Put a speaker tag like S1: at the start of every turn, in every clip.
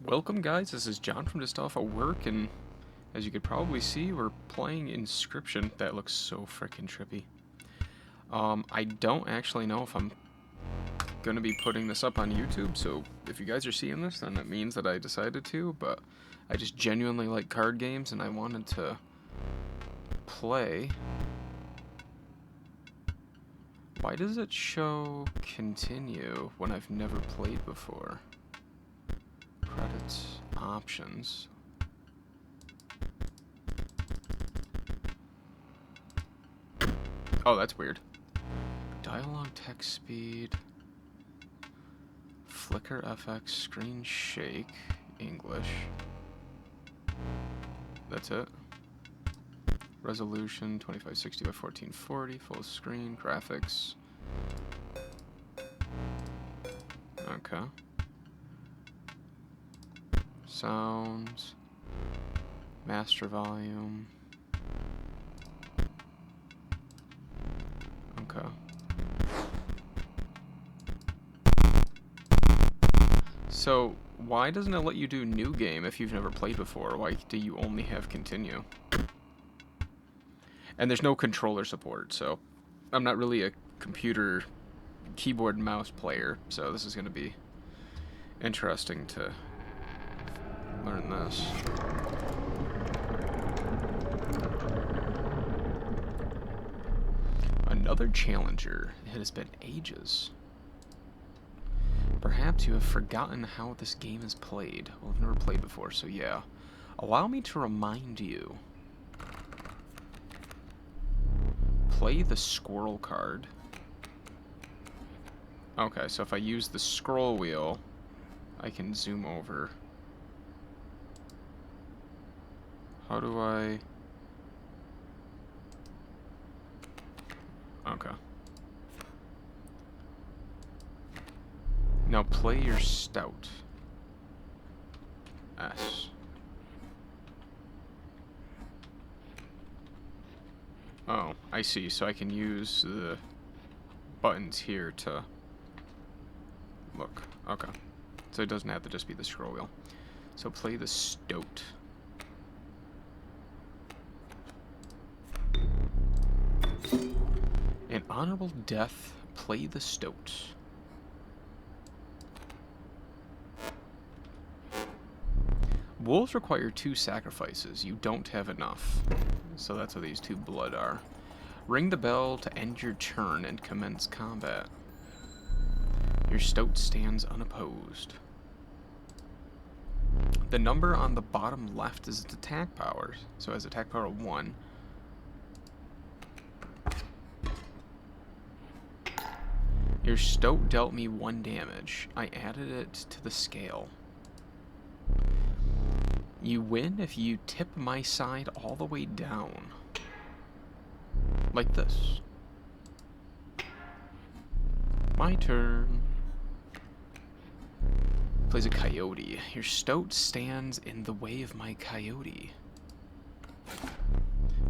S1: Welcome guys, this is John from just off of work, and as you could probably see, we're playing Inscryption. That looks so freaking trippy. I don't actually know if I'm gonna be putting this up on YouTube, so if you guys are seeing this, then it means that I decided to, but I just genuinely like card games, and I wanted to play. Why does it show continue when I've never played before? Credits, options. Oh, that's weird. Dialogue, text speed, flicker, FX, screen shake, English. That's it. Resolution 2560 by 1440, full screen, graphics. Okay. Sounds, master volume. Okay. So, why doesn't it let you do new game if you've never played before? Why do you only have continue? And there's no controller support, so I'm not really a computer keyboard and mouse player, so this is going to be interesting to learn this. Another challenger. It has been ages. Perhaps you have forgotten how this game is played. Well, I've never played before, so yeah. Allow me to remind you. Play the squirrel card. Okay, so if I use the scroll wheel, I can zoom over. How do I... Okay. Now play your stout. S. Oh, I see. So I can use the buttons here to look. Okay. So it doesn't have to just be the scroll wheel. So play the stout. An honorable death, play the stout. Wolves require 2 sacrifices. You don't have enough. So that's what these 2 blood are. Ring the bell to end your turn and commence combat. Your stout stands unopposed. The number on the bottom left is its attack power. So it has attack power 1. Your stout dealt me 1 damage. I added it to the scale. You win if you tip my side all the way down. Like this. My turn. Plays a coyote. Your stout stands in the way of my coyote.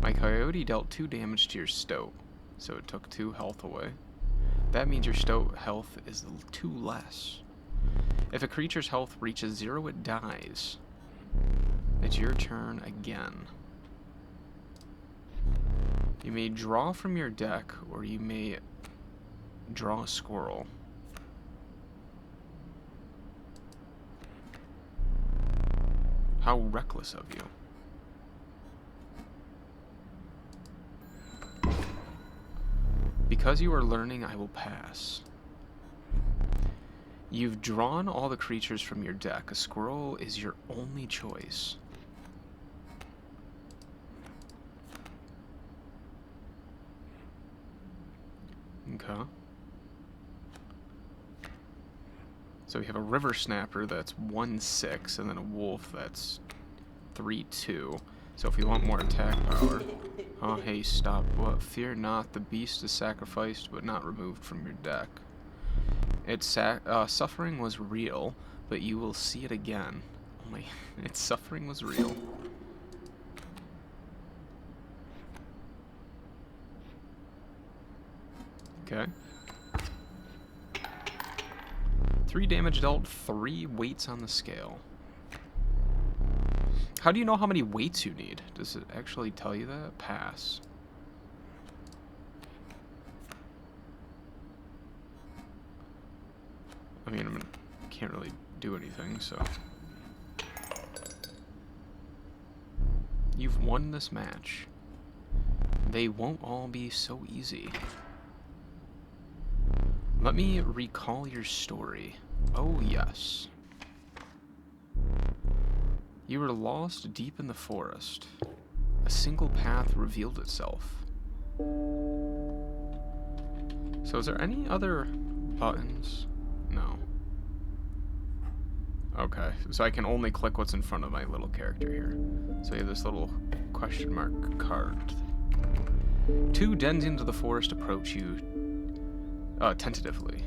S1: My coyote dealt 2 damage to your stout, so it took 2 health away. That means your stout health is 2 less. If a creature's health reaches 0, it dies. It's your turn again. You may draw from your deck, or you may draw a squirrel. How reckless of you. Because you are learning, I will pass. You've drawn all the creatures from your deck. A squirrel is your only choice. Okay. So we have a river snapper that's 1/6, and then a wolf that's 3/2. So if you want more attack power... Oh, hey, stop. What? Fear not, the beast is sacrificed, but not removed from your deck. Its suffering was real, but you will see it again. Oh my... Its suffering was real. Okay. 3 damage dealt, 3 weights on the scale. How do you know how many weights you need? Does it actually tell you that? Pass. I mean, I can't really do anything, so... You've won this match. They won't all be so easy. Let me recall your story. Oh, yes. You were lost deep in the forest. A single path revealed itself. So is there any other buttons? No. Okay, so I can only click what's in front of my little character here. So you have this little question mark card. Two dens into the forest approach you tentatively.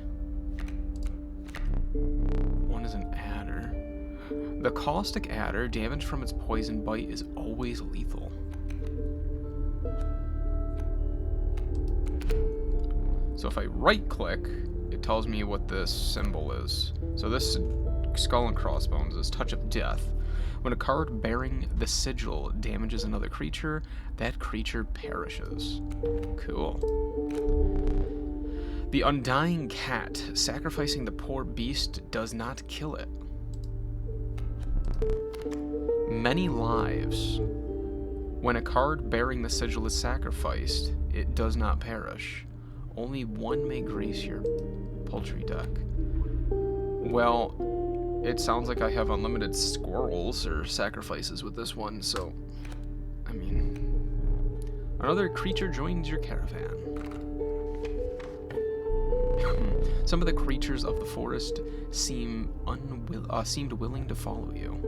S1: One is an adder. The caustic adder, damage from its poison bite, is always lethal. So if I right click, it tells me what this symbol is. So this skull and crossbones is touch of death. When a card bearing the sigil damages another creature, that creature perishes. Cool. The undying cat, sacrificing the poor beast does not kill it. Many lives. When a card bearing the sigil is sacrificed, it does not perish. Only one may grace your poultry deck. Well, it sounds like I have unlimited squirrels or sacrifices with this one, so... I mean... Another creature joins your caravan. Some of the creatures of the forest seemed willing to follow you.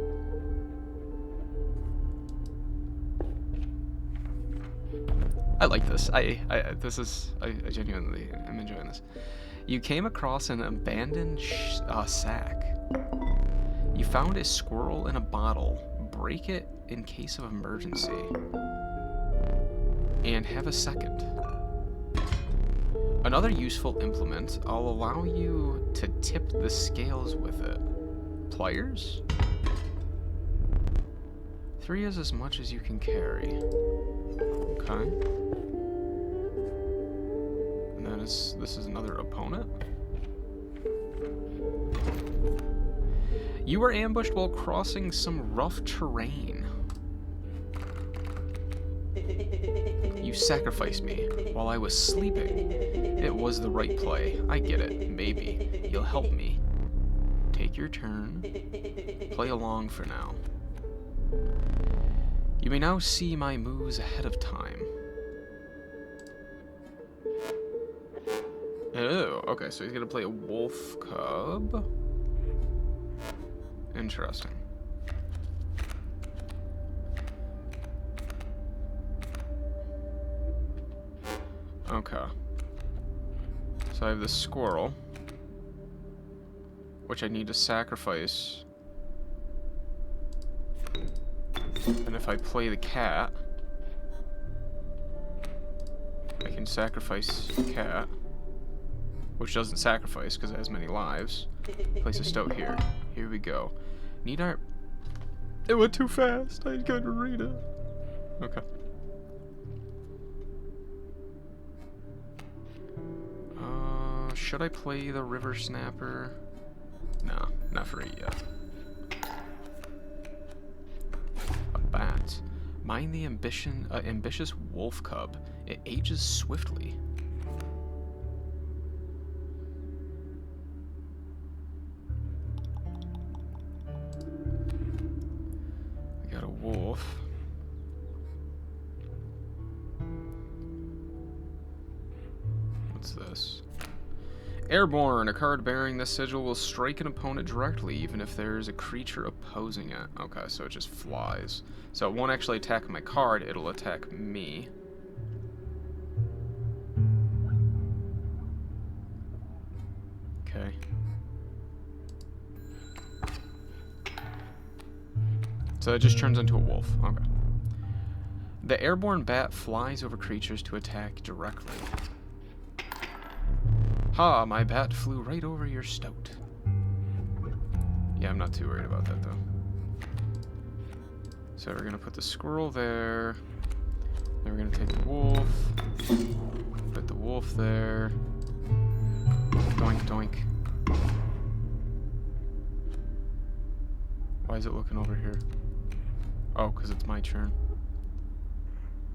S1: I like this. I genuinely am enjoying this. You came across an abandoned sack. You found a squirrel in a bottle. Break it in case of emergency. And have a second. Another useful implement, I'll allow you to tip the scales with it. Pliers? 3 is as much as you can carry. Okay. And then this is another opponent. You were ambushed while crossing some rough terrain. You sacrificed me while I was sleeping. It was the right play. I get it. Maybe. You'll help me. Take your turn. Play along for now. You may now see my moves ahead of time. Oh, okay, so he's gonna play a wolf cub. Interesting. Okay. So I have this squirrel, which I need to sacrifice. And if I play the cat, I can sacrifice the cat, which doesn't sacrifice because it has many lives. Place a stoat here. Here we go. Need our... It went too fast. I couldn't read it. Okay. Should I play the river snapper? No, not for it yet. A bat. Mind the ambitious wolf cub. It ages swiftly. We got a wolf. What's this? Airborne. A card bearing this sigil will strike an opponent directly, even if there is a creature opposing it. Okay, so it just flies. So it won't actually attack my card, it'll attack me. Okay. So it just turns into a wolf. Okay. The airborne bat flies over creatures to attack directly. Ha, my bat flew right over your stoat. Yeah, I'm not too worried about that, though. So we're gonna put the squirrel there. Then we're gonna take the wolf. Put the wolf there. Doink, doink. Why is it looking over here? Oh, because it's my turn.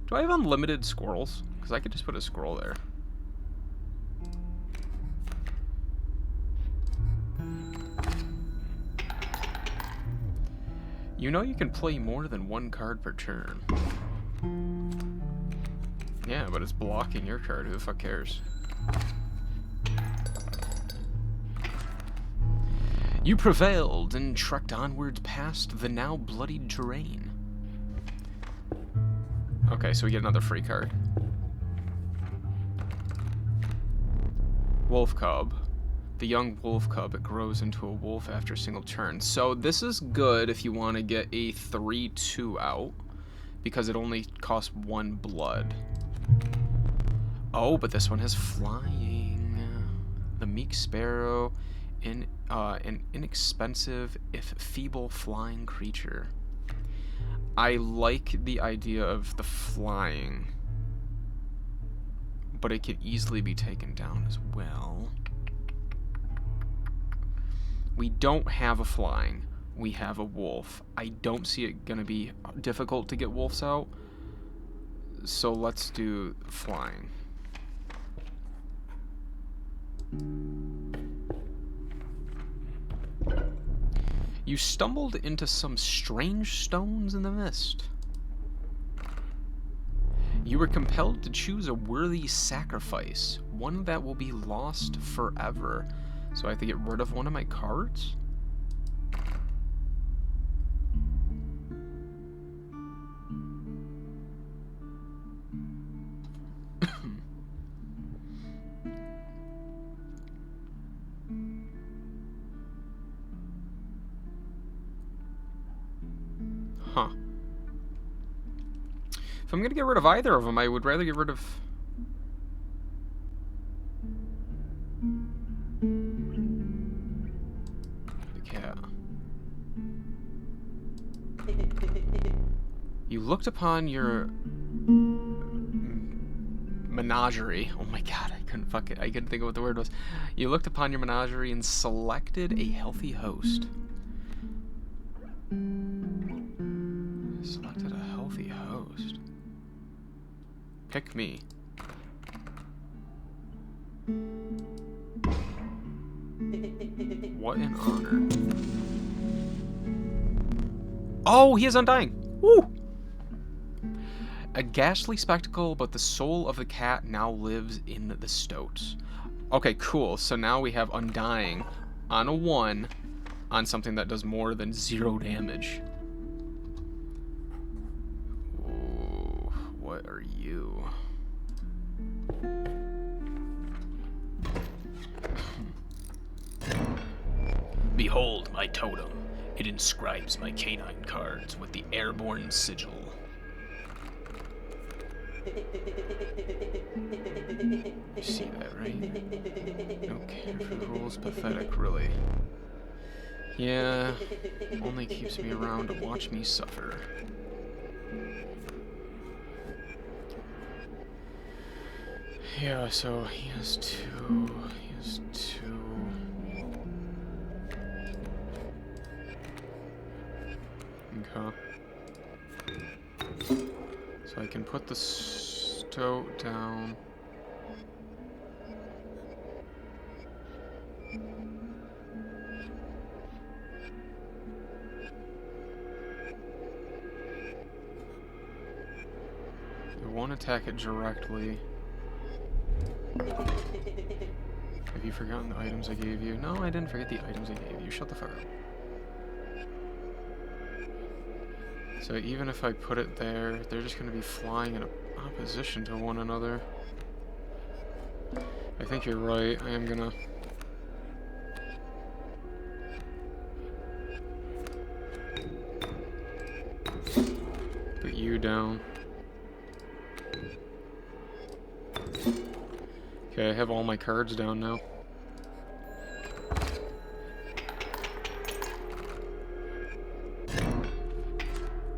S1: Do I have unlimited squirrels? Because I could just put a squirrel there. You know you can play more than one card per turn. Yeah, but it's blocking your card. Who the fuck cares? You prevailed and trekked onwards past the now bloodied terrain. Okay, so we get another free card. Wolf Cub. The young wolf cub, it grows into a wolf after a single turn. So this is good if you want to get a 3/2 out, because it only costs 1 blood. Oh, but this one has flying. The meek sparrow, an inexpensive if feeble flying creature. I like the idea of the flying, but it could easily be taken down as well. We don't have a flying. We have a wolf. I don't see it gonna be difficult to get wolves out. So let's do flying. You stumbled into some strange stones in the mist. You were compelled to choose a worthy sacrifice, one that will be lost forever. So I have to get rid of one of my cards? Huh. If I'm gonna get rid of either of them, I would rather get rid of... You looked upon your menagerie. Oh my god, I couldn't think of what the word was. You looked upon your menagerie and selected a healthy host. Selected a healthy host. Pick me. What an honor. Oh, he is undying. Woo! A ghastly spectacle, but the soul of the cat now lives in the stoats. Okay, cool. So now we have undying on a 1 on something that does more than 0 damage. Ooh, what are you? Behold my totem. It inscribes my canine cards with the airborne sigil. You see that, right? No care for the rules, pathetic, really. Yeah, only keeps me around to watch me suffer. Yeah, so he has 2, he has 2. Okay. So I can put the stoat down. I won't attack it directly. Have you forgotten the items I gave you? No, I didn't forget the items I gave you. Shut the fuck up. So even if I put it there, they're just going to be flying in opposition to one another. I think you're right. I am going to... put you down. Okay, I have all my cards down now.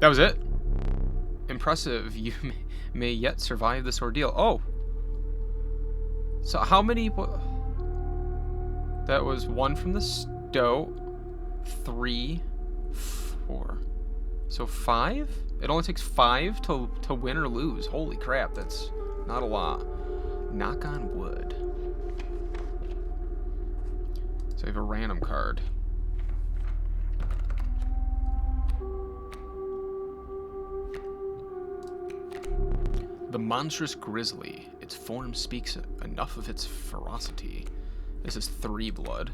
S1: That was it? Impressive. You may yet survive this ordeal. Oh! So how many... That was 1 from the stove. 3, 4. So 5? It only takes 5 to win or lose. Holy crap, that's not a lot. Knock on wood. So we have a random card. The monstrous grizzly. Its form speaks enough of its ferocity. This is 3 blood.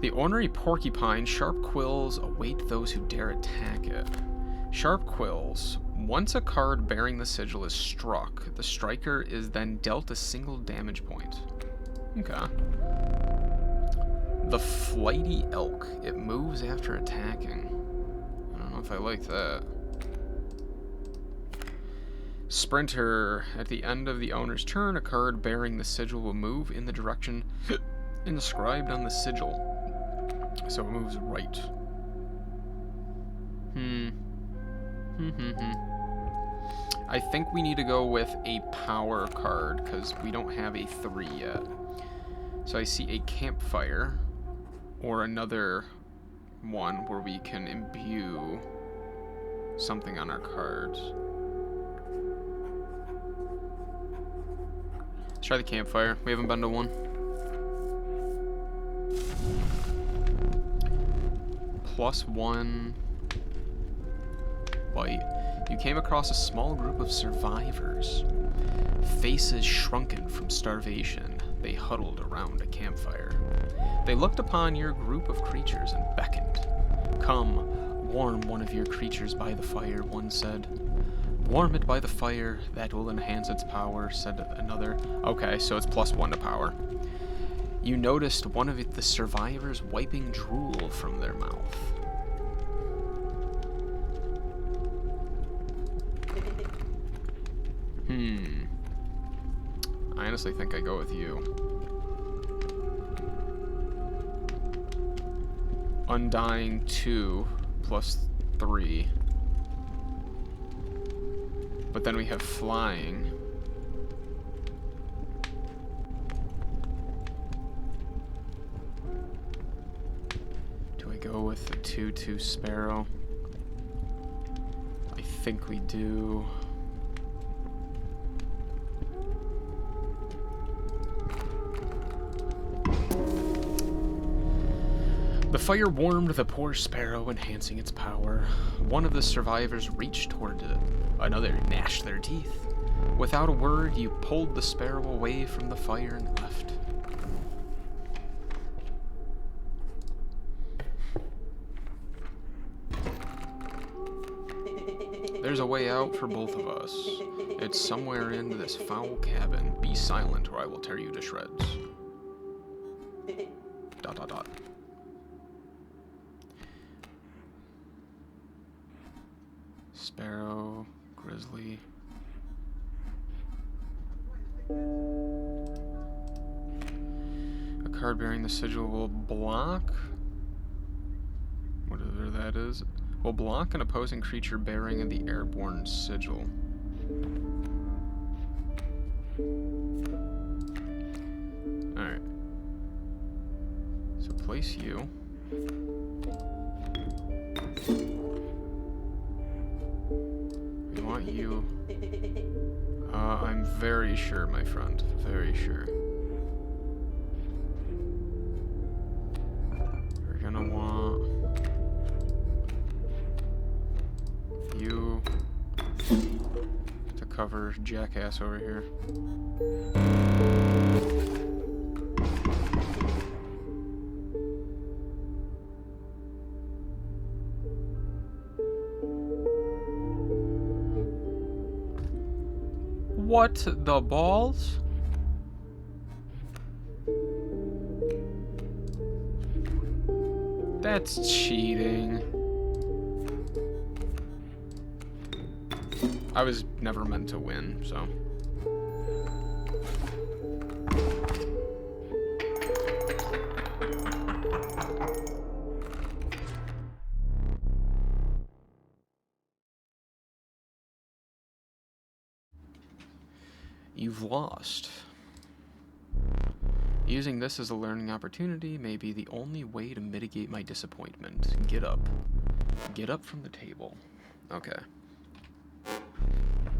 S1: The ornery porcupine, sharp quills await those who dare attack it. Sharp quills. Once a card bearing the sigil is struck, the striker is then dealt a single damage point. Okay. The flighty elk. It moves after attacking. I don't know if I like that. Sprinter. At the end of the owner's turn, a card bearing the sigil will move in the direction inscribed on the sigil. So it moves right. I think we need to go with a power card, because we don't have a 3 yet. So I see a campfire, or another one where we can imbue something on our cards. Let's try the campfire. We haven't been to one. +1 bite. You came across a small group of survivors. Faces shrunken from starvation, they huddled around a campfire. They looked upon your group of creatures and beckoned. Come, warm one of your creatures by the fire, one said. Warm it by the fire, that will enhance its power, said another. Okay, so it's +1 to power. You noticed one of the survivors wiping drool from their mouth. I honestly think I go with you. Undying 2 +3. But then we have flying. Do I go with the 2/2 sparrow? I think we do. The fire warmed the poor sparrow, enhancing its power. One of the survivors reached toward it. Another gnashed their teeth. Without a word, you pulled the sparrow away from the fire and left. There's a way out for both of us. It's somewhere in this foul cabin. Be silent or I will tear you to shreds. ... Sparrow, grizzly. A card bearing the sigil will block, whatever that is, will block an opposing creature bearing the airborne sigil. Alright. So place you. We want you. I'm very sure, my friend. Very sure. We're gonna want you to cover jackass over here. What the balls? That's cheating. I was never meant to win, so. You've lost. Using this as a learning opportunity may be the only way to mitigate my disappointment. Get up. Get up from the table. Okay.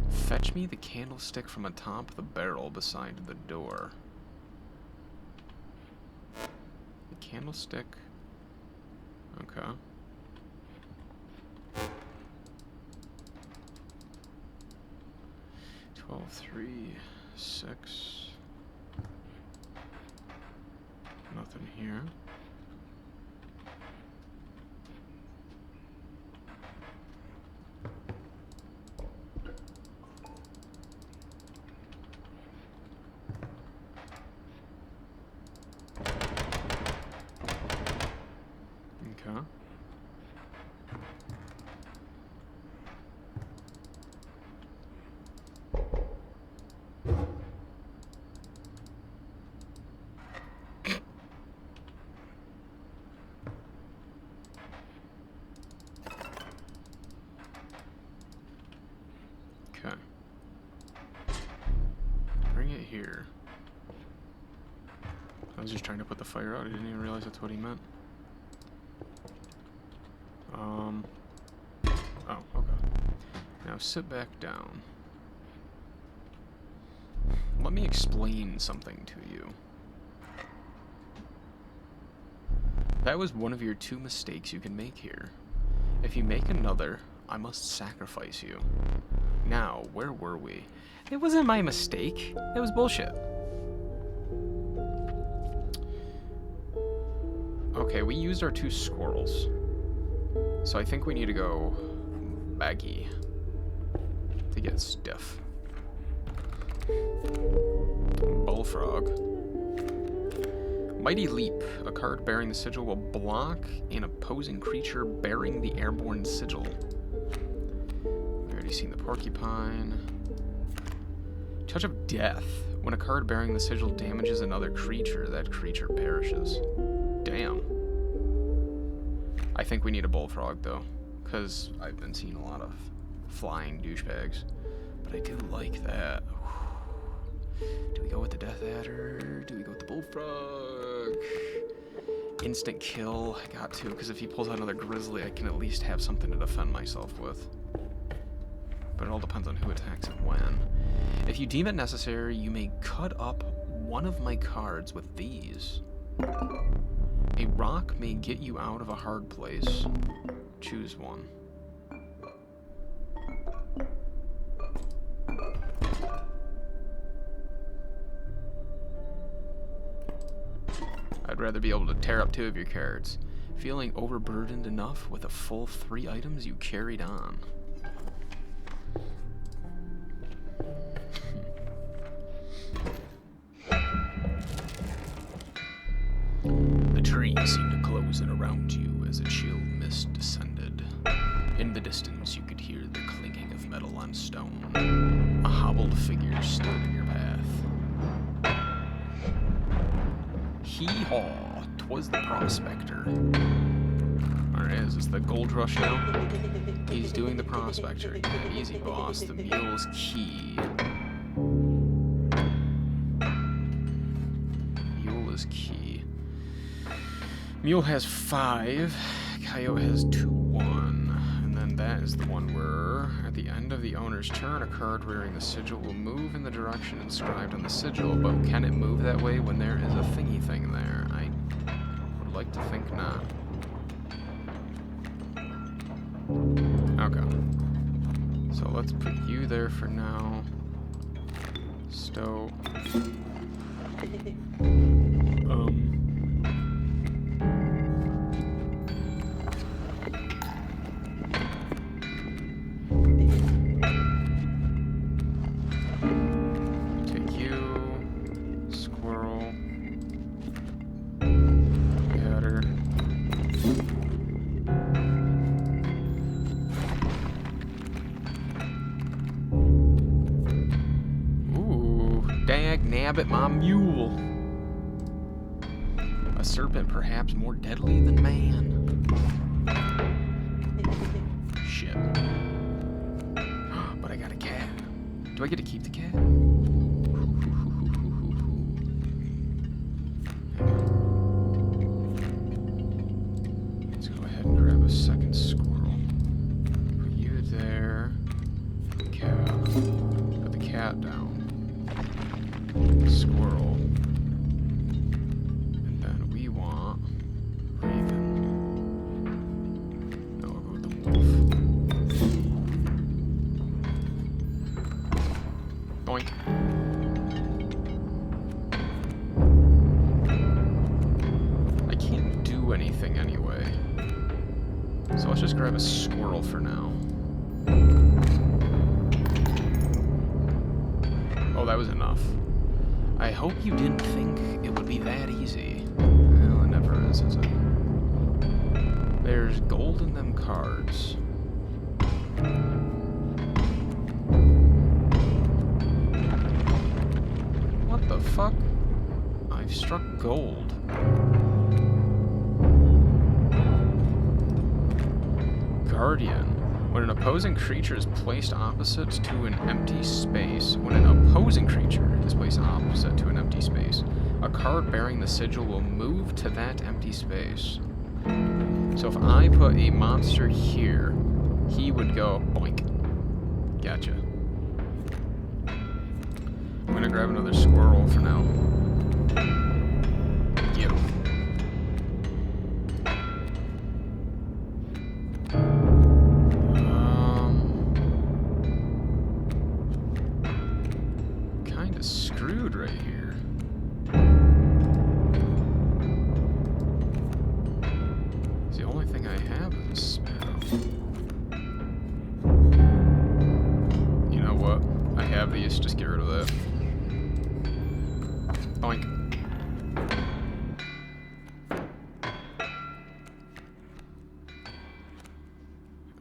S1: Fetch me the candlestick from atop the barrel beside the door. The candlestick. Okay. Twelve, 3, 6. Nothing here. Okay. Okay. Bring it here. I was just trying to put the fire out. I didn't even realize that's what he meant. Oh, okay. Now sit back down. Let me explain something to you. That was one of your 2 mistakes you can make here. If you make another, I must sacrifice you. Now, where were we? It wasn't my mistake. It was bullshit. Okay, we used our 2 squirrels. So I think we need to go baggy to get stiff. Bullfrog. Mighty Leap. A card bearing the sigil will block an opposing creature bearing the airborne sigil. We've already seen the porcupine. Touch of Death. When a card bearing the sigil damages another creature, that creature perishes. Damn. I think we need a bullfrog, though, because I've been seeing a lot of flying douchebags. But I do like that. Do we go with the Death Adder? Do we go with the bullfrog? Instant kill. I got to, because if he pulls out another grizzly, I can at least have something to defend myself with. But it all depends on who attacks and when. If you deem it necessary, you may cut up one of my cards with these. A rock may get you out of a hard place. Choose one. I'd rather be able to tear up 2 of your cards. Feeling overburdened enough with a full 3 items, you carried on. The trees seemed to close in around you as a chill mist descended. In the distance, you could hear the clinking of metal on stone. A hobbled figure stood in your path. Hee-haw, 'twas the prospector. Alright, is this the gold rush now? He's doing the prospector again. Easy, boss. The mule's key. Mule is key. Mule has 5. Coyote has 2-1. And then that is the one where, at the end of the owner's turn, a card wearing the sigil will move in the direction inscribed on the sigil, but can it move that way when there is a thingy thing there? I would like to think not. Okay. So let's put you there for now. Stow. Take you. Squirrel. Adder. Dag nabbit, my mule. A serpent perhaps more deadly than man. Shit. But I got a cat. Do I get to keep the cat? grab a second squirrel. Put you there. Cat. Put the cat down. Squirrel. And then we want Raven. No, we'll go with the wolf. Boink. I can't do anything anyway. So let's just grab a squirrel for now. Oh, that was enough. I hope you didn't think it would be that easy. Well, it never is it? There's gold in them cards. What the fuck? I've struck gold. Guardian. When an opposing creature is placed opposite to an empty space, a card bearing the sigil will move to that empty space. So if I put a monster here, he would go boink. Gotcha. I'm gonna grab another squirrel for now. Get him. Kinda screwed right here. The only thing I have is a sparrow. You know what? I have these, just get rid of that. Boink.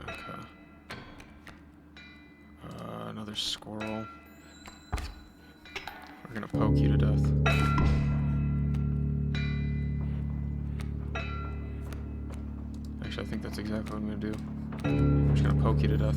S1: Okay. Another squirrel. We're gonna poke you to death. Actually, I think that's exactly what I'm gonna do. I'm just gonna poke you to death.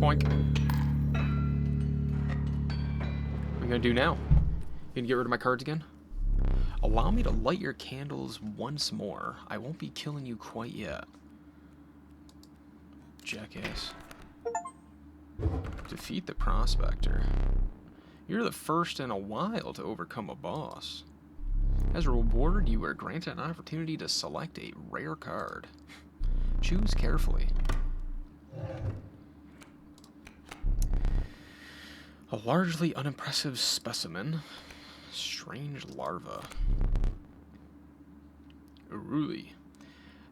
S1: Boink. What are we gonna do now? You gonna get rid of my cards again? Allow me to light your candles once more. I won't be killing you quite yet. Jackass. Defeat the prospector. You're the first in a while to overcome a boss. As a reward, you are granted an opportunity to select a rare card. Choose carefully. A largely unimpressive specimen. Strange larva. Urui.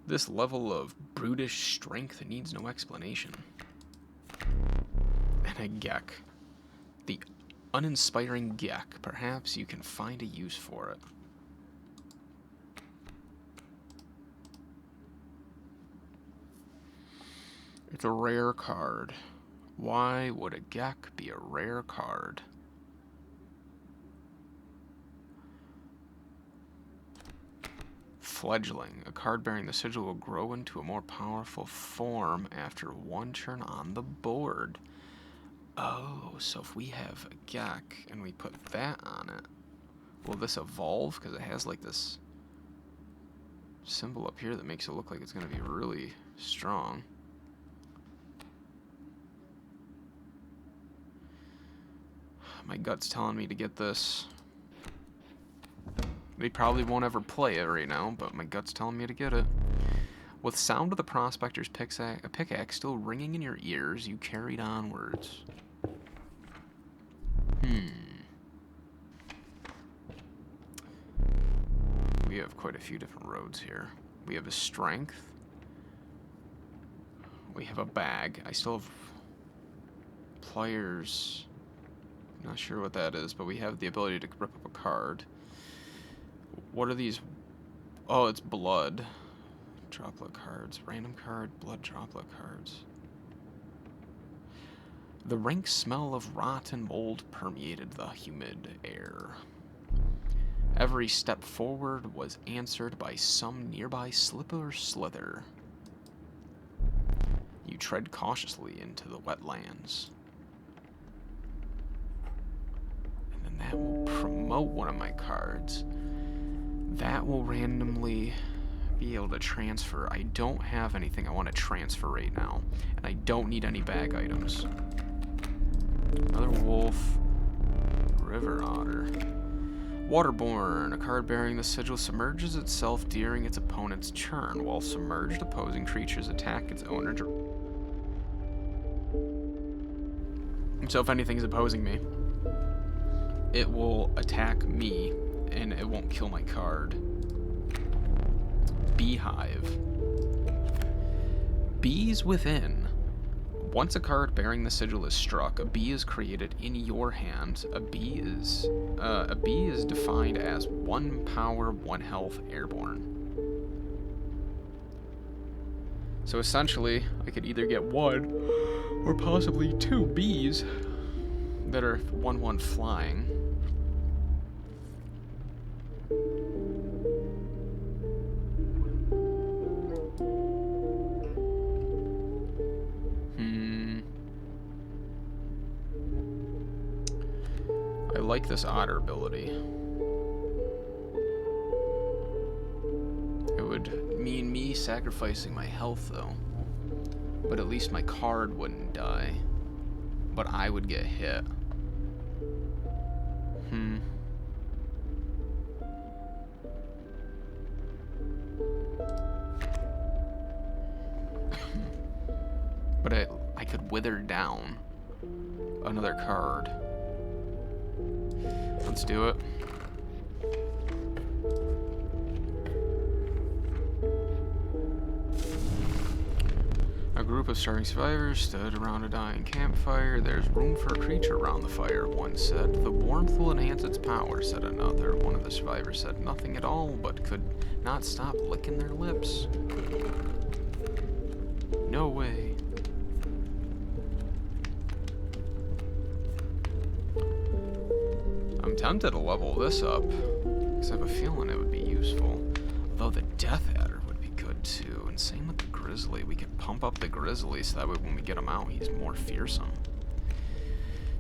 S1: This level of brutish strength needs no explanation. And a Gek. The uninspiring Gek. Perhaps you can find a use for it. It's a rare card. Why would a Gek be a rare card? Fledgling. A card bearing the sigil will grow into a more powerful form after one turn on the board. Oh, so if we have a Gek and we put that on it, will this evolve? Because it has like this symbol up here that makes it look like it's going to be really strong. My gut's telling me to get this. We probably won't ever play it right now, but my gut's telling me to get it. With sound of the prospector's pickaxe still ringing in your ears, you carried onwards. We have quite a few different roads here. We have a strength. We have a bag. I still have pliers. Not sure what that is, but we have the ability to rip up a card. What are these? Oh, it's blood. Droplet cards. Random card, blood droplet cards. The rank smell of rot and mold permeated the humid air. Every step forward was answered by some nearby slip or slither. You tread cautiously into the wetlands. And then that will promote one of my cards. That will randomly be able to transfer. I don't have anything I want to transfer right now. And I don't need any bag items. Another wolf. River otter. Waterborne. A card bearing the sigil submerges itself during its opponent's turn. While submerged, opposing creatures attack its owner. So if anything is opposing me, it will attack me, and it won't kill my card. Beehive. Bees within. Once a card bearing the sigil is struck, a bee is created in your hand. A bee is defined as 1 power, 1 health, airborne. So essentially, I could either get 1 or possibly 2 bees that are 1/1 flying. I like this otter ability. It would mean me sacrificing my health, though. But at least my card wouldn't die. But I would get hit. But I could wither down another card. Let's do it. A group of starving survivors stood around a dying campfire. There's room for a creature around the fire, one said. The warmth will enhance its power, said another. One of the survivors said nothing at all, but could not stop licking their lips. No way. I'm tempted to level this up, because I have a feeling it would be useful. Although the Death Adder would be good too, and same with the Grizzly. We could pump up the Grizzly so that way when we get him out, he's more fearsome.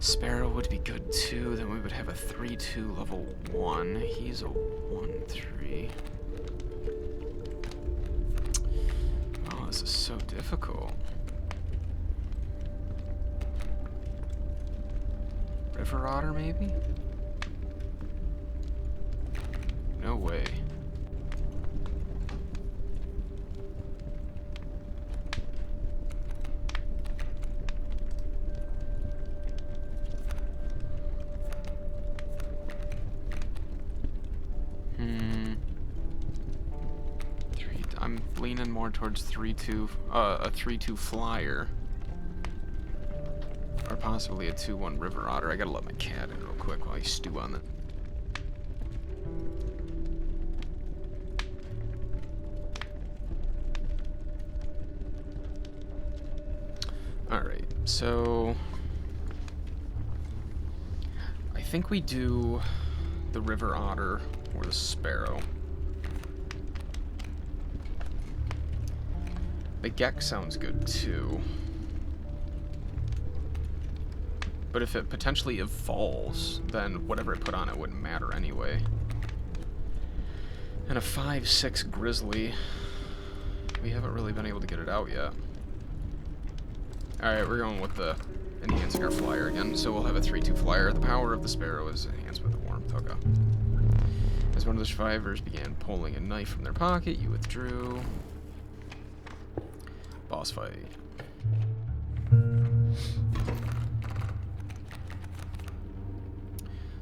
S1: Sparrow would be good too, then we would have a 3/2 level 1. He's a 1/3. Oh, this is so difficult. River Otter, maybe? No way. I'm leaning more towards 3/2, a 3/2 flyer. Or possibly a 2/1 River Otter. I gotta let my cat in real quick while I stew on it. Alright, so I think we do the River Otter or the Sparrow. The Gek sounds good too. But if it potentially evolves, then whatever I put on it wouldn't matter anyway. And a 5/6 Grizzly. We haven't really been able to get it out yet. Alright, we're going with the enhancing our flyer again, so we'll have a 3/2 flyer. The power of the Sparrow is enhanced with the warmth. Okay. As one of the survivors began pulling a knife from their pocket, you withdrew. Boss fight.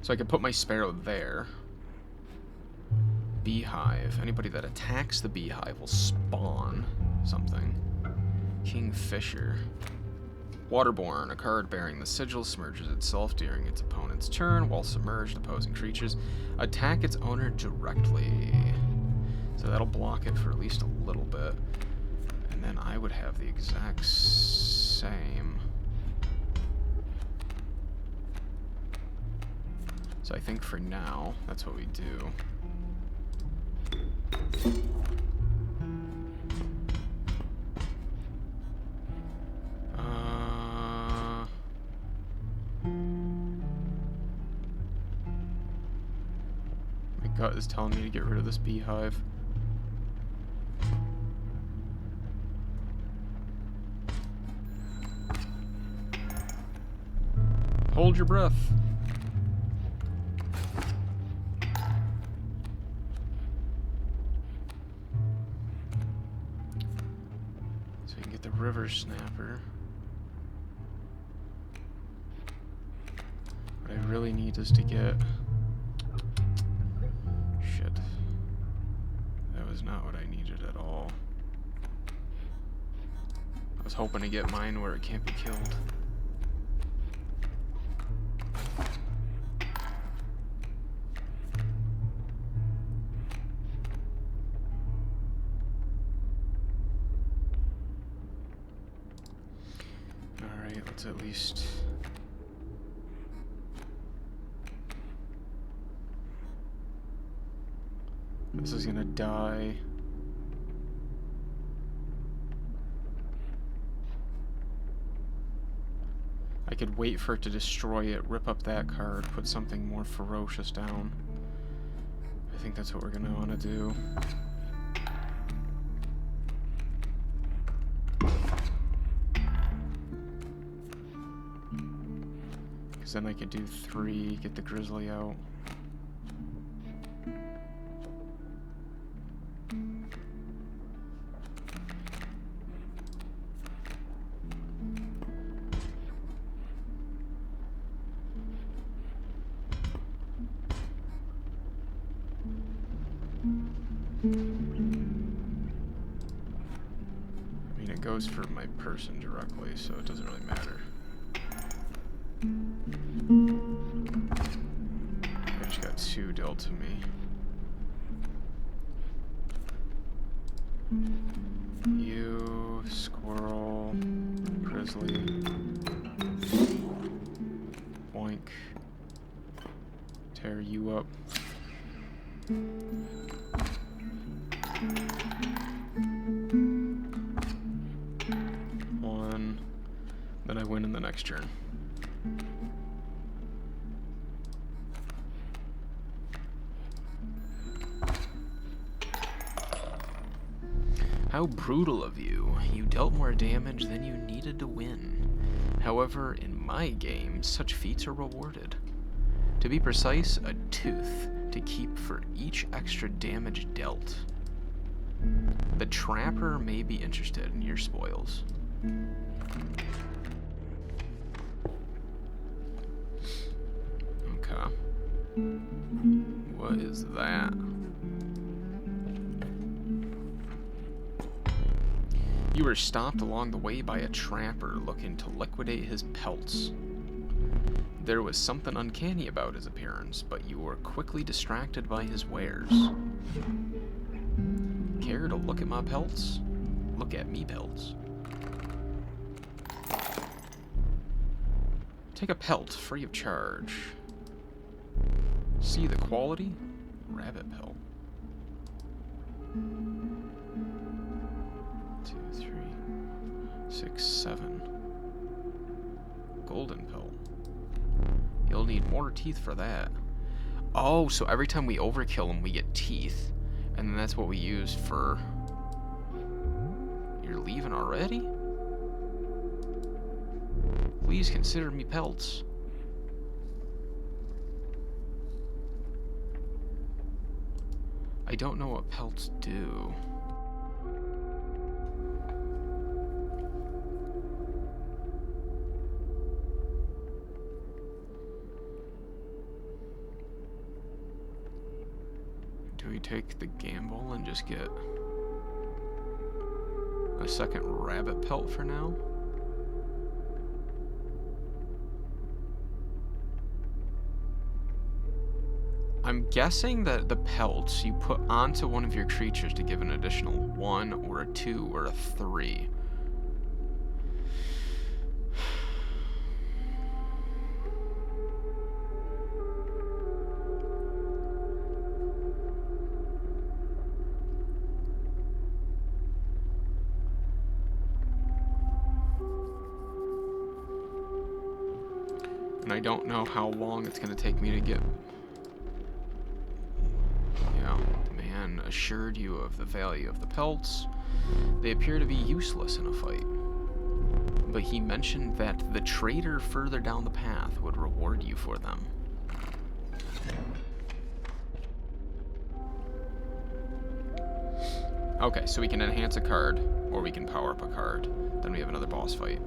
S1: So I can put my Sparrow there. Beehive. Anybody that attacks the Beehive will spawn something. Kingfisher. Waterborne. A card bearing the sigil submerges itself during its opponent's turn. While submerged, opposing creatures attack its owner directly. So that'll block it for at least a little bit. And then I would have the exact same. So I think for now, that's what we do. gut is telling me to get rid of this beehive. Hold your breath. So you can get the river snapper. What I really need is to get... Shit. That was not what I needed at all. I was hoping to get mine where it can't be killed. Alright, let's at least... This is gonna die. I could wait for it to destroy it, rip up that card, put something more ferocious down. I think that's what we're gonna want to do. Because then I could do 3, get the grizzly out. Goes for my person directly, so it doesn't really matter. I just got 2 dealt to me. You, squirrel, grizzly, boink, tear you up. Then I win in the next turn. How brutal of you. You dealt more damage than you needed to win. However, in my game, such feats are rewarded. To be precise, a tooth to keep for each extra damage dealt. The trapper may be interested in your spoils. Okay. What is that? You were stopped along the way by a trapper looking to liquidate his pelts. There was something uncanny about his appearance, but you were quickly distracted by his wares. Care to look at my pelts? Look at me pelts. Take a pelt free of charge. See the quality? Rabbit pelt. 2, 3, 6, 7. Golden pelt. You'll need more teeth for that. Oh, so every time we overkill them, we get teeth. And then that's what we use for... You're leaving already? Please consider me pelts. I don't know what pelts do. Do we take the gamble and just get a second rabbit pelt for now? I'm guessing that the pelts you put onto one of your creatures to give an additional 1 or a 2 or a 3. And I don't know how long it's going to take me to get... assured you of the value of the pelts. They appear to be useless in a fight. But he mentioned that the trader further down the path would reward you for them. Okay, so we can enhance a card, or we can power up a card. Then we have another boss fight.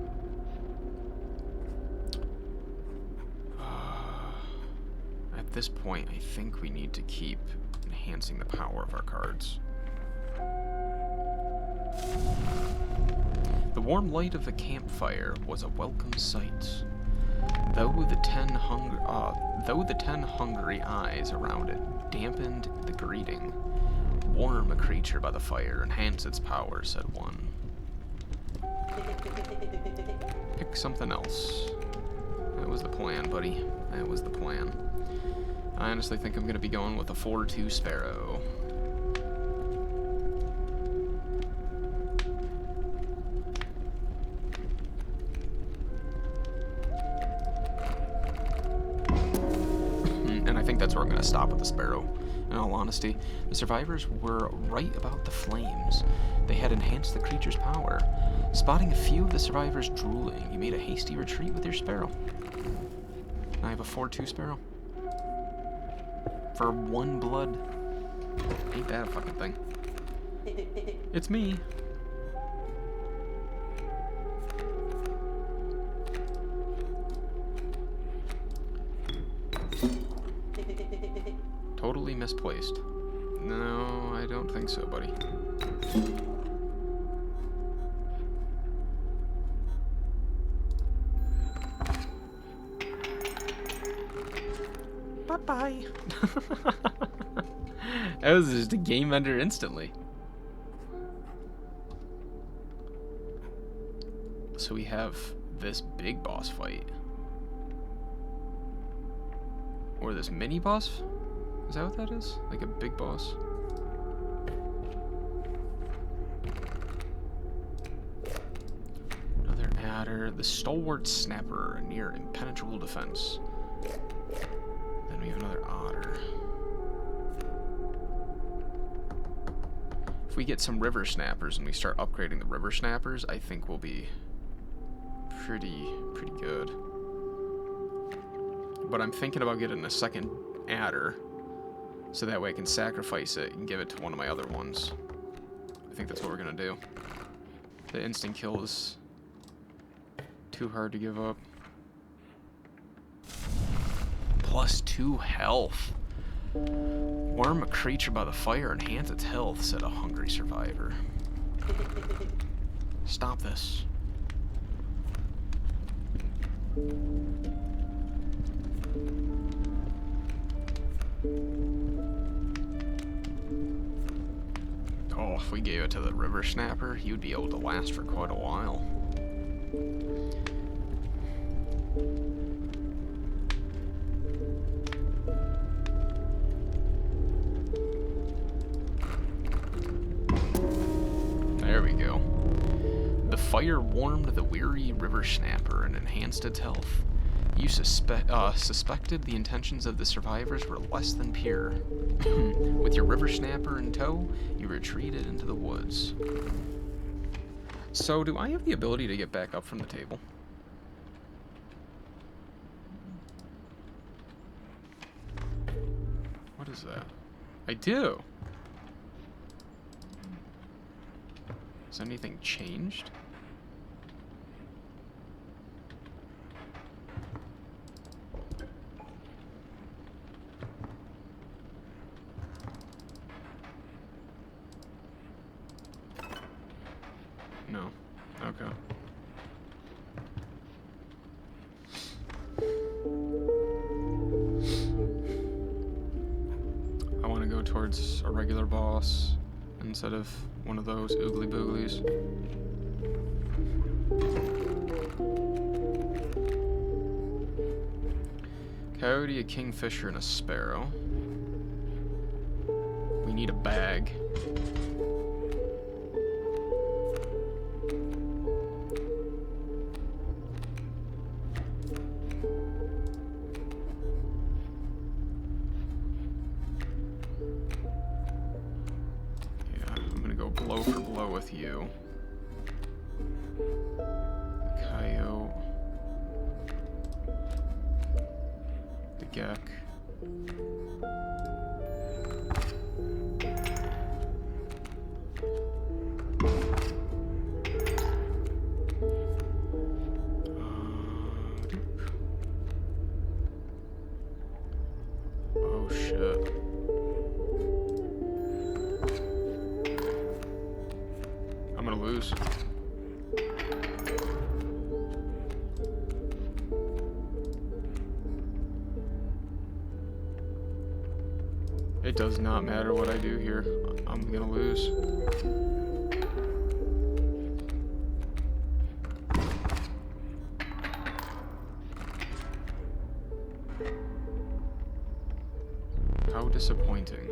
S1: At this point, I think we need to keep enhancing the power of our cards. The warm light of the campfire was a welcome sight. Though the 10 hungry eyes around it dampened the greeting, warm a creature by the fire, enhance its power, said one. Pick something else. That was the plan, buddy. That was the plan. I honestly think I'm going to be going with a 4-2 Sparrow. And I think that's where I'm going to stop with the Sparrow. In all honesty, the survivors were right about the flames. They had enhanced the creature's power. Spotting a few of the survivors drooling, you made a hasty retreat with your Sparrow. I have a 4-2 Sparrow. For 1 blood. Ain't that a fucking thing? It's me. Totally misplaced. No, I don't think so, buddy. Bye-bye. That was just a game ender instantly. So we have this big boss fight. Or this mini boss? Is that what that is? Like a big boss? Another adder. The stalwart snapper, a near impenetrable defense. Then we have another otter. If we get some river snappers and we start upgrading the river snappers, I think we'll be pretty good. But I'm thinking about getting a second adder, so that way I can sacrifice it and give it to one of my other ones. I think that's what we're gonna do. The instant kill is too hard to give up. +2 health. Worm a creature by the fire, enhance its health, said a hungry survivor. Stop this. Oh, if we gave it to the river snapper, he would be able to last for quite a while. There we go. The fire warmed the weary river snapper and enhanced its health. You suspected the intentions of the survivors were less than pure. With your river snapper in tow, you retreated into the woods. So, do I have the ability to get back up from the table? What is that? I do! Has anything changed? No. Okay. I want to go towards a regular boss instead of one of those oogly booglies. Coyote, a kingfisher, and a sparrow. We need a bag. with you. The coyote. The geck. Oh shit. I'm gonna lose. It does not matter what I do here. I'm gonna lose. How disappointing.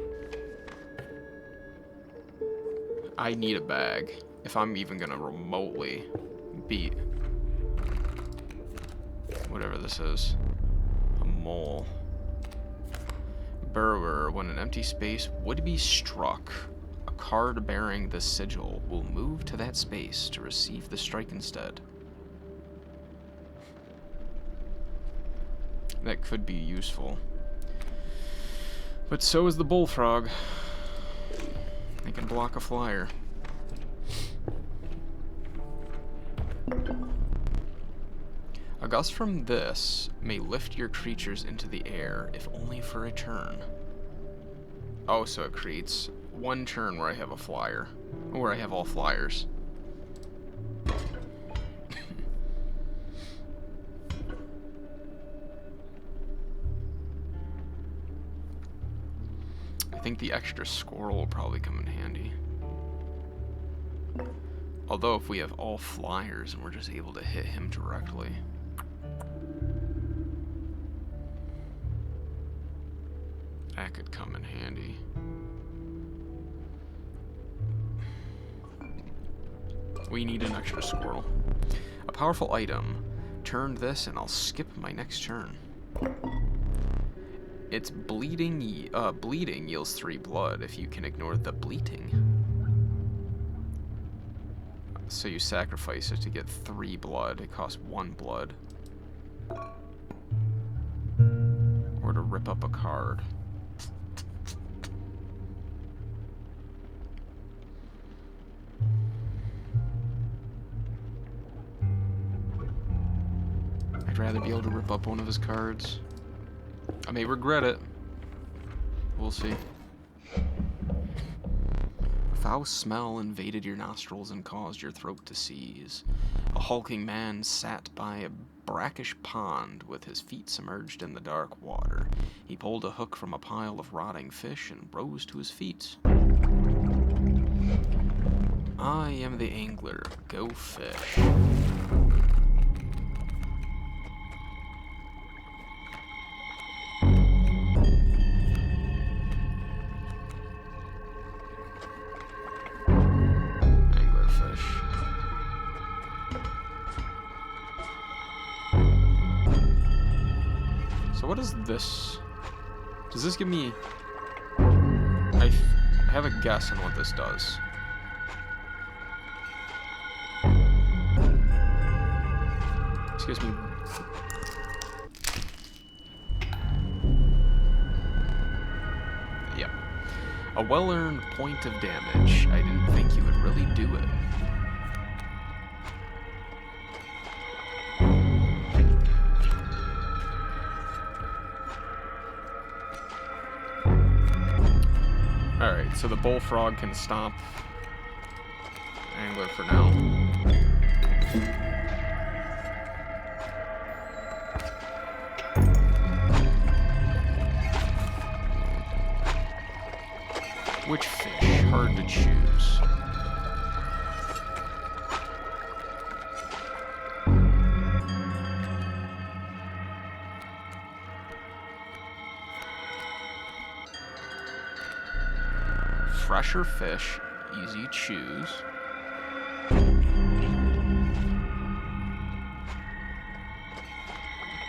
S1: I need a bag if I'm even gonna remotely beat whatever this is. A mole. Burrower, when an empty space would be struck, a card bearing the sigil will move to that space to receive the strike instead. That could be useful. But so is the bullfrog. They can block a flyer. A gust from this may lift your creatures into the air, if only for a turn. Oh, so it creates one turn where I have a flyer. Where I have all flyers. I think the extra squirrel will probably come in handy. Although if we have all flyers and we're just able to hit him directly. That could come in handy. We need an extra squirrel. A powerful item. Turn this and I'll skip my next turn. Its bleeding yields 3 blood if you can ignore the bleating. So you sacrifice it to get 3 blood. It costs 1 blood. Or to rip up a card. I'd rather be able to rip up one of his cards. I may regret it. We'll see. A foul smell invaded your nostrils and caused your throat to seize. A hulking man sat by a brackish pond with his feet submerged in the dark water. He pulled a hook from a pile of rotting fish and rose to his feet. I am the angler. Go fish. So what is this? Does this give me... I have a guess on what this does. Excuse me. Yep. A well-earned point of damage. I didn't think you would really do it. Alright, so the bullfrog can stop angler for now. Which fish? Hard to choose. Fresher fish, easy choose.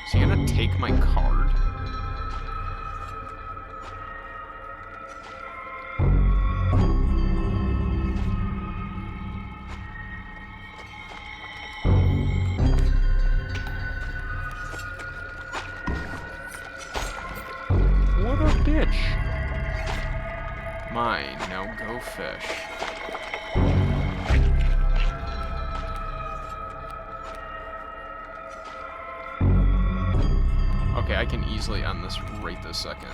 S1: Is he gonna take my card? fish. Mine. Now go fish. Okay, I can easily end this right this second.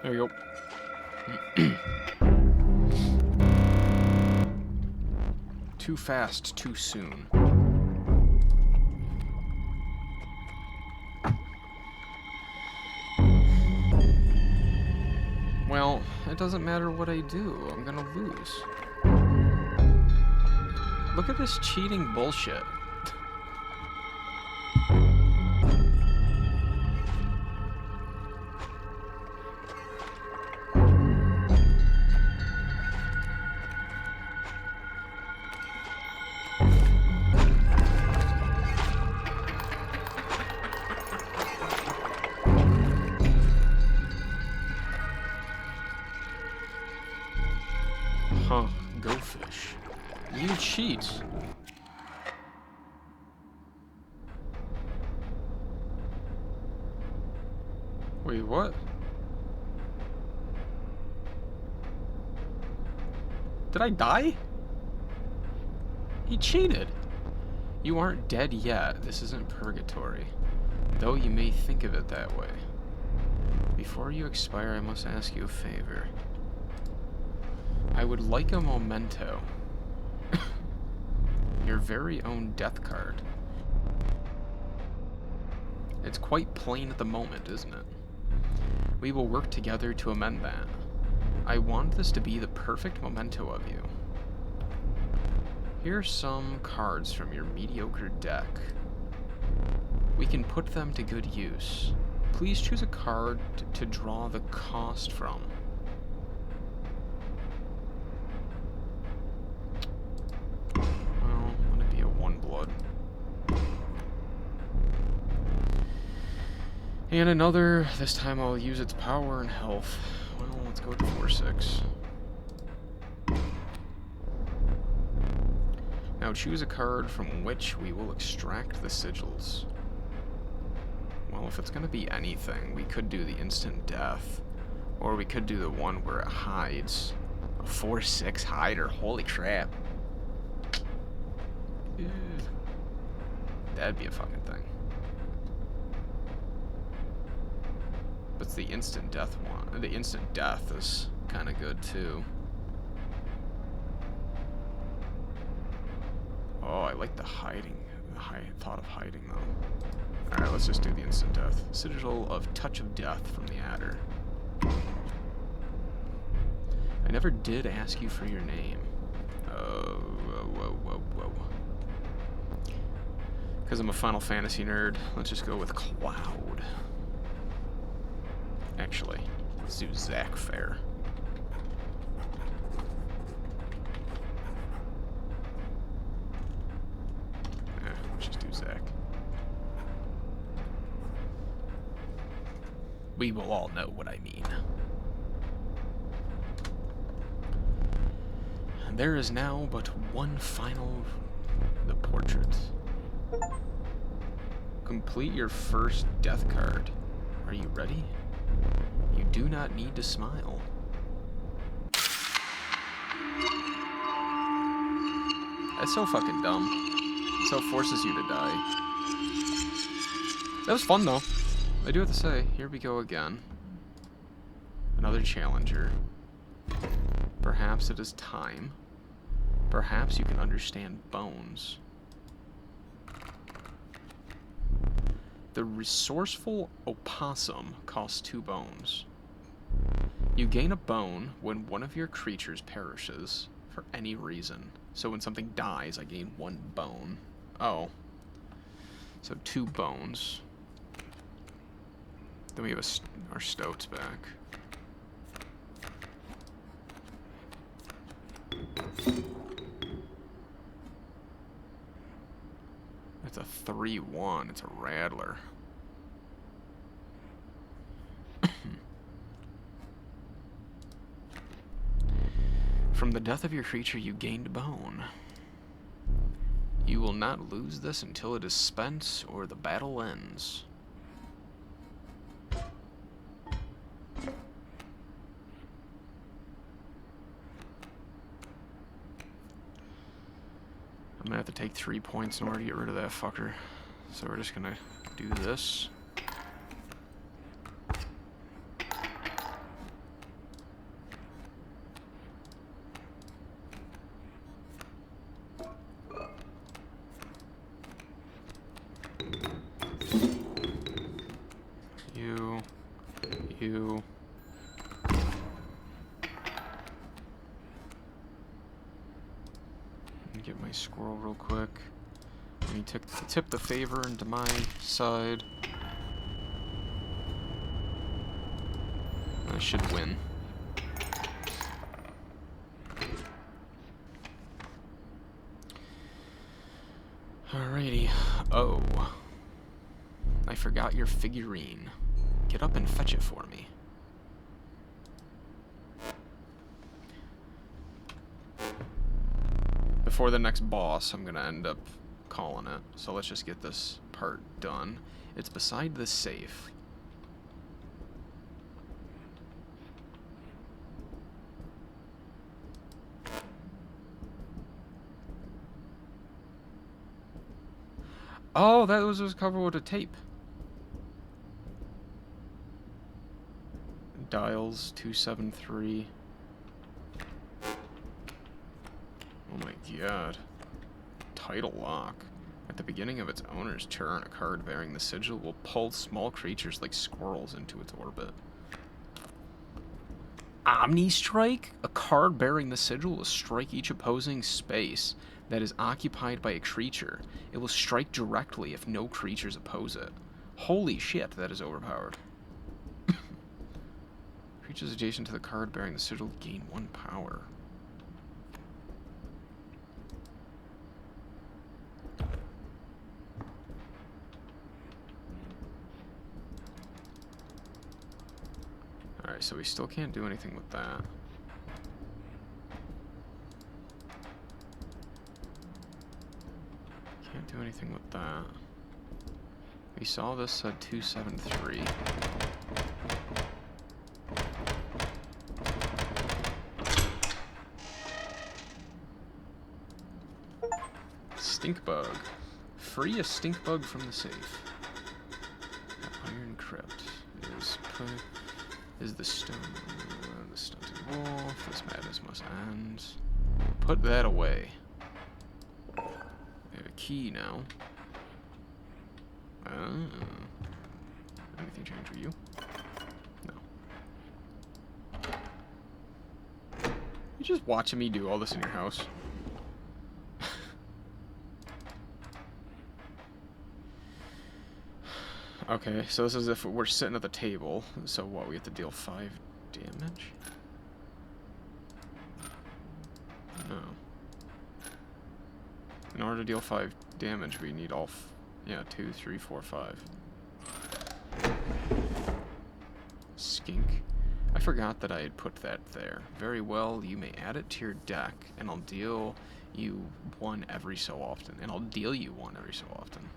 S1: There we go. Too fast, too soon. Well, it doesn't matter what I do. I'm gonna lose. Look at this cheating bullshit. Huh, go fish. You cheat. Wait, what? Did I die? He cheated. You aren't dead yet. This isn't purgatory. Though you may think of it that way. Before you expire, I must ask you a favor. I would like a memento. Your very own death card. It's quite plain at the moment, isn't it? We will work together to amend that. I want this to be the perfect memento of you. Here are some cards from your mediocre deck. We can put them to good use. Please choose a card to draw the cost from. Well, let it be a 1-blood. And another, this time I'll use its power and health. Well, let's go with the 4/6. Now choose a card from which we will extract the sigils. Well, if it's going to be anything, we could do the instant death. Or we could do the one where it hides. A 4/6 hider, holy crap. Ew. That'd be a fucking thing. But the instant death one. The instant death is kind of good too. Oh, I like the hiding. The thought of hiding though. Alright, let's just do the instant death. Sigil of Touch of Death from the Adder. I never did ask you for your name. Oh, whoa. Because I'm a Final Fantasy nerd, let's just go with Cloud. Actually, let's do Zach Fair. Let's just do Zach. We will all know what I mean. And there is now but one final... the portrait. Complete your first death card. Are you ready? You do not need to smile. That's so fucking dumb. So it forces you to die. That was fun though. I do have to say, here we go again. Another challenger. Perhaps it is time. Perhaps you can understand bones. The resourceful opossum costs 2 bones. You gain a bone when one of your creatures perishes for any reason. So when something dies, I gain 1 bone. Oh. So 2 bones. Then we have our stoats back. It's a 3/1. It's a rattler. From the death of your creature, you gained bone. You will not lose this until it is spent or the battle ends. I'm gonna have to take 3 points in order to get rid of that fucker. So we're just gonna do this. You. Get my squirrel real quick. Let me tip the favor into my side. I should win. Alrighty. Oh. I forgot your figurine. Get up and fetch it for me. Before the next boss, I'm gonna end up calling it. So let's just get this part done. It's beside the safe. Oh, that was just covered with a tape. Dials 273. Oh my god. Title lock. At the beginning of its owner's turn, a card bearing the sigil will pull small creatures like squirrels into its orbit. Omni Strike? A card bearing the sigil will strike each opposing space that is occupied by a creature. It will strike directly if no creatures oppose it. Holy shit, that is overpowered. Creatures adjacent to the card bearing the sigil gain 1 power. Alright, so we still can't do anything with that. Can't do anything with that. We saw this at 273. Stink bug. Free a stink bug from the safe. Iron crypt is the stone. The stunted wolf. This madness must end. Put that away. We have a key now. Anything change for you? No. You just watching me do all this in your house? Okay, so this is if we're sitting at the table. So what, we have to deal 5 damage? No. In order to deal 5 damage, we need all... yeah, 2, 3, 4, 5. Skink. I forgot that I had put that there. Very well, you may add it to your deck, and I'll deal you 1 every so often. And I'll deal you 1 every so often.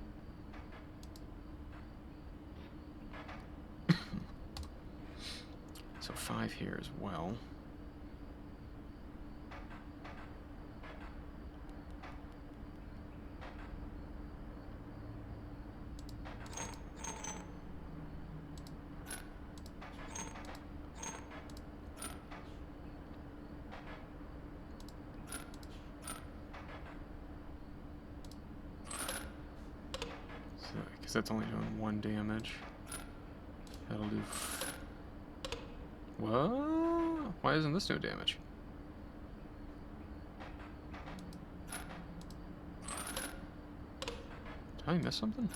S1: So 5 here as well. Because that's only doing 1 damage. That'll do... what? Why isn't this no damage? Did I miss something?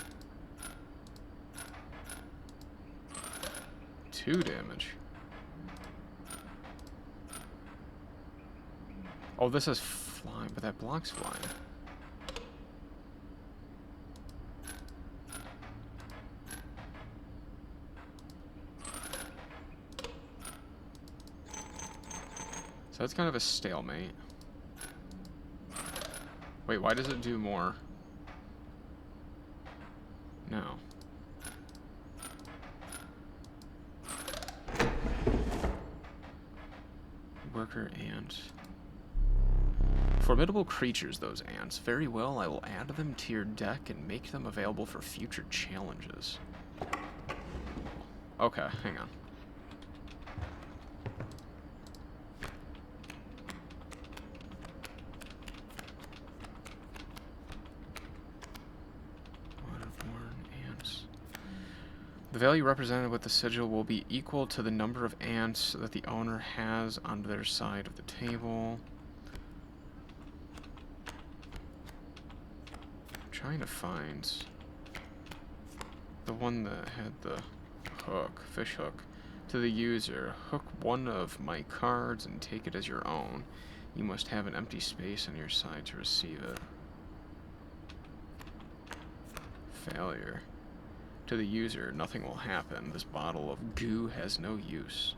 S1: 2 damage. Oh, this is flying, but that blocks flying. So that's kind of a stalemate. Wait, why does it do more? No. Worker ant. Formidable creatures, those ants. Very well, I will add them to your deck and make them available for future challenges. Okay, hang on. Waterborne ants. The value represented with the sigil will be equal to the number of ants that the owner has on their side of the table. I'm trying to find the one that had the hook, fish hook. To the user, hook one of my cards and take it as your own. You must have an empty space on your side to receive it. Failure. To the user, nothing will happen. This bottle of goo has no use.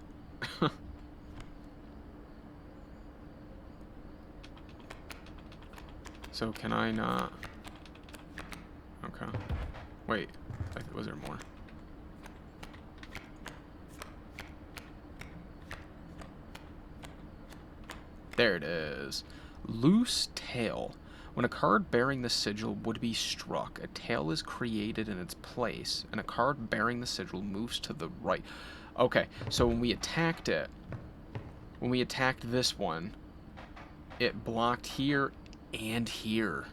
S1: So can I not? Okay. Wait, was there more? There it is. Loose tail. When a card bearing the sigil would be struck, a tail is created in its place, and a card bearing the sigil moves to the right. Okay, so when we attacked it, when we attacked this one, it blocked here and here.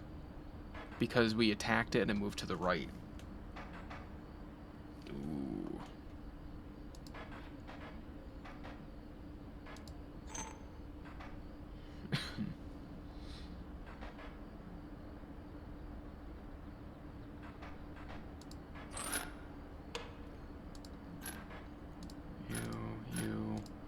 S1: Because we attacked it and it moved to the right. Ooh. You.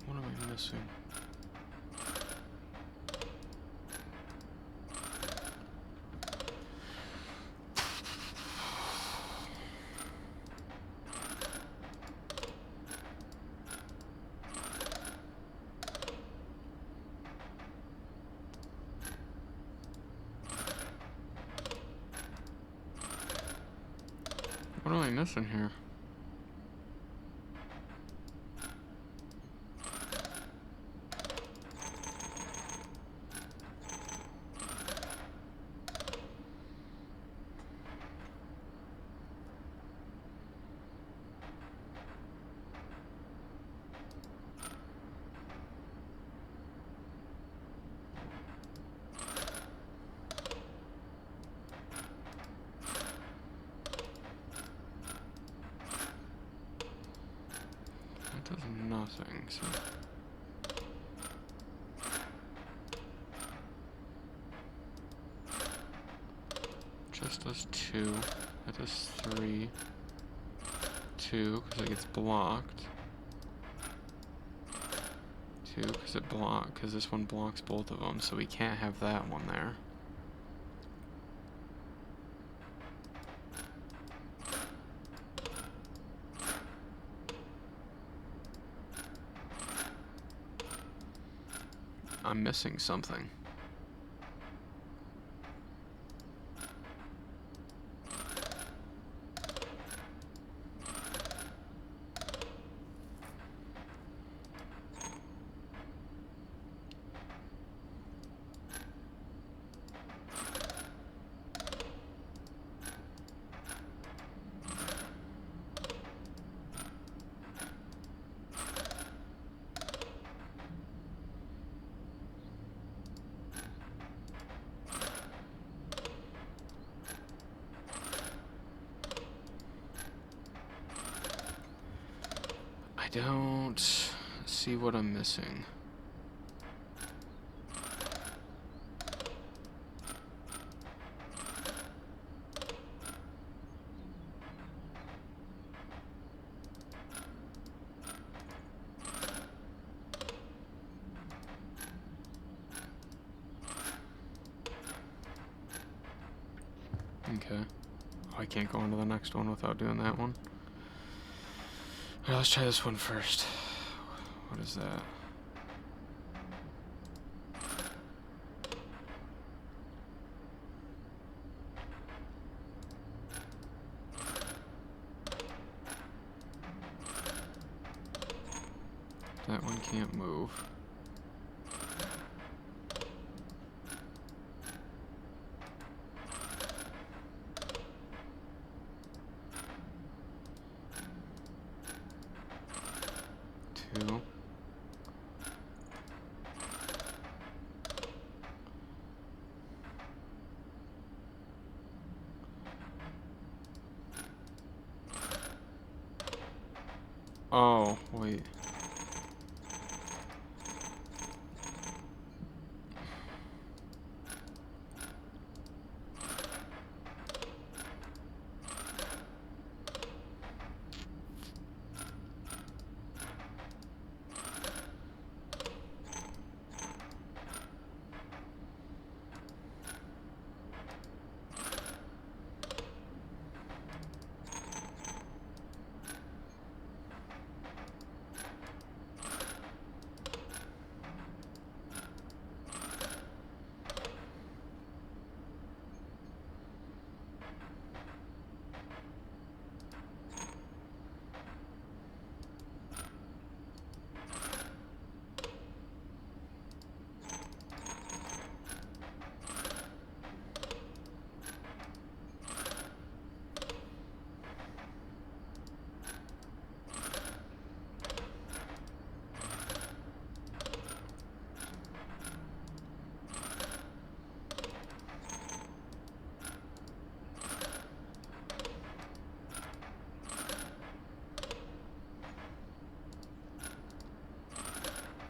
S1: What am I missing? What am I missing here? Does nothing, so just does 2, that does 3, 2 because it gets blocked, 2 because it because this one blocks both of them, so we can't have that one there. I'm missing something. I don't see what I'm missing. Okay. Oh, I can't go on to the next one without doing that one. Alright, let's try this one first. What is that? That one can't move. Two. Oh, wait.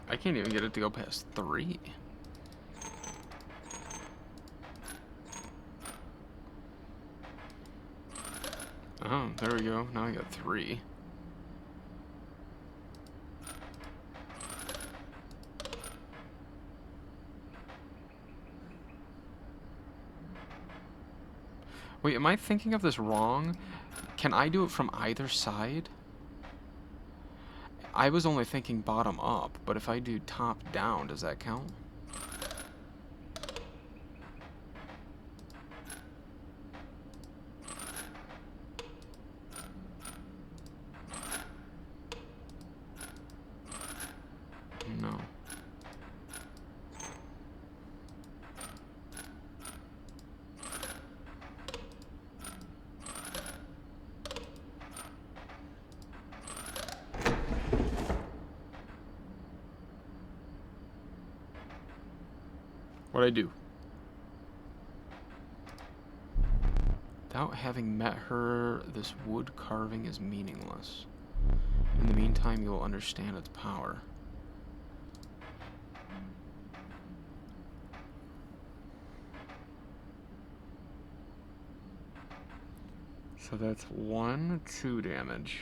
S1: I can't even get it to go past 3. Oh, there we go. Now I got 3. Wait, am I thinking of this wrong? Can I do it from either side? I was only thinking bottom up, but if I do top down, does that count? No. What'd I do? Without having met her, this wood carving is meaningless. In the meantime, you will understand its power. So that's 1, 2 damage.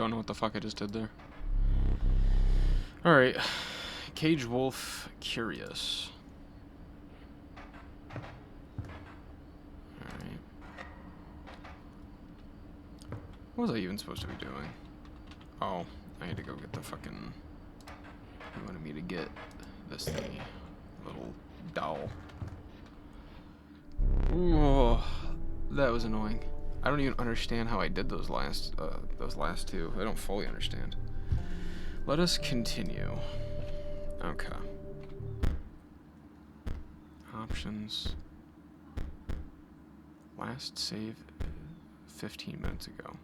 S1: don't know what the fuck I just did there. Alright. Cage Wolf Curious. Alright. What was I even supposed to be doing? Oh, I had to go get the fucking... He wanted me to get this thingy. Little dowel. Ooh, that was annoying. I don't even understand how I did those last two. I don't fully understand. Let us continue. Okay. Options. Last save 15 minutes ago.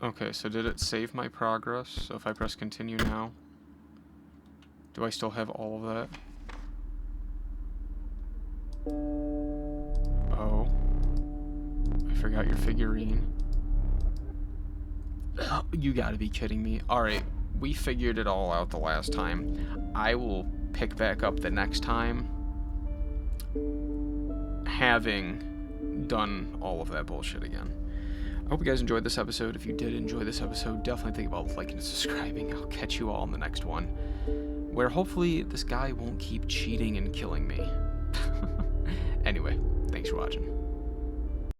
S1: Okay, so did it save my progress? So if I press continue now, do I still have all of that? Oh. I forgot your figurine. You gotta be kidding me. Alright, we figured it all out the last time. I will pick back up the next time, having done all of that bullshit again. I hope you guys enjoyed this episode. If you did enjoy this episode, definitely think about liking and subscribing. I'll catch you all in the next one, where hopefully this guy won't keep cheating and killing me. Anyway, thanks for watching.